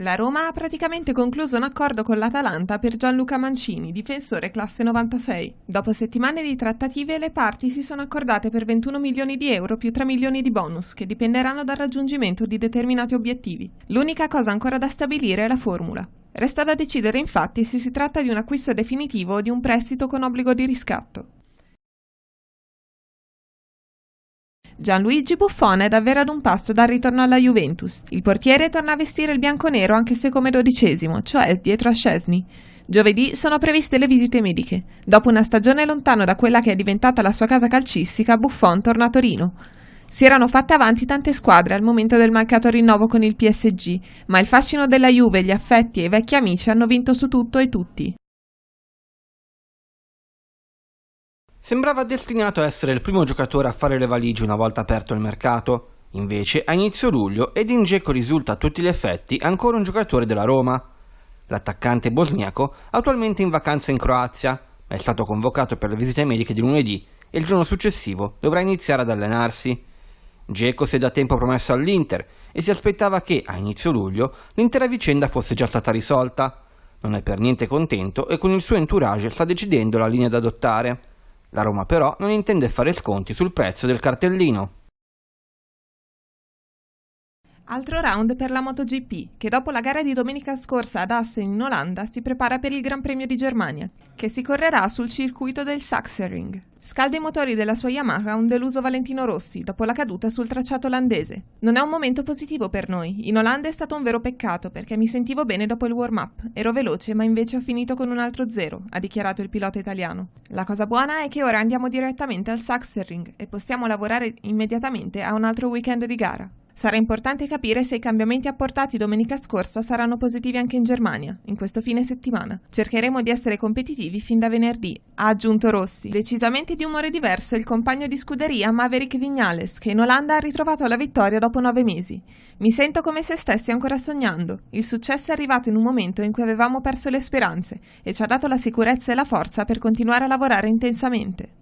La Roma ha praticamente concluso un accordo con l'Atalanta per Gianluca Mancini, difensore classe 96. Dopo settimane di trattative, le parti si sono accordate per 21 milioni di euro più 3 milioni di bonus, che dipenderanno dal raggiungimento di determinati obiettivi. L'unica cosa ancora da stabilire è la formula. Resta da decidere infatti se si tratta di un acquisto definitivo o di un prestito con obbligo di riscatto. Gianluigi Buffon è davvero ad un passo dal ritorno alla Juventus. Il portiere torna a vestire il bianconero anche se come 12°, cioè dietro a Szczęsny. Giovedì sono previste le visite mediche. Dopo una stagione lontano da quella che è diventata la sua casa calcistica, Buffon torna a Torino. Si erano fatte avanti tante squadre al momento del mancato rinnovo con il PSG, ma il fascino della Juve, gli affetti e i vecchi amici hanno vinto su tutto e tutti. Sembrava destinato a essere il primo giocatore a fare le valigie una volta aperto il mercato. Invece, a inizio luglio, Edin Dzeko risulta a tutti gli effetti ancora un giocatore della Roma. L'attaccante bosniaco è attualmente in vacanza in Croazia, ma è stato convocato per le visite mediche di lunedì e il giorno successivo dovrà iniziare ad allenarsi. Dzeko si è da tempo promesso all'Inter e si aspettava che, a inizio luglio, l'intera vicenda fosse già stata risolta. Non è per niente contento e con il suo entourage sta decidendo la linea da adottare. La Roma però non intende fare sconti sul prezzo del cartellino. Altro round per la MotoGP, che dopo la gara di domenica scorsa ad Assen in Olanda si prepara per il Gran Premio di Germania, che si correrà sul circuito del Sachsenring. Scalda i motori della sua Yamaha un deluso Valentino Rossi dopo la caduta sul tracciato olandese. Non è un momento positivo per noi. In Olanda è stato un vero peccato perché mi sentivo bene dopo il warm-up. Ero veloce ma invece ho finito con un altro zero, ha dichiarato il pilota italiano. La cosa buona è che ora andiamo direttamente al Sachsenring e possiamo lavorare immediatamente a un altro weekend di gara. Sarà importante capire se i cambiamenti apportati domenica scorsa saranno positivi anche in Germania, in questo fine settimana. Cercheremo di essere competitivi fin da venerdì, ha aggiunto Rossi. Decisamente di umore diverso è il compagno di scuderia Maverick Viñales, che in Olanda ha ritrovato la vittoria dopo 9 mesi. Mi sento come se stessi ancora sognando. Il successo è arrivato in un momento in cui avevamo perso le speranze e ci ha dato la sicurezza e la forza per continuare a lavorare intensamente.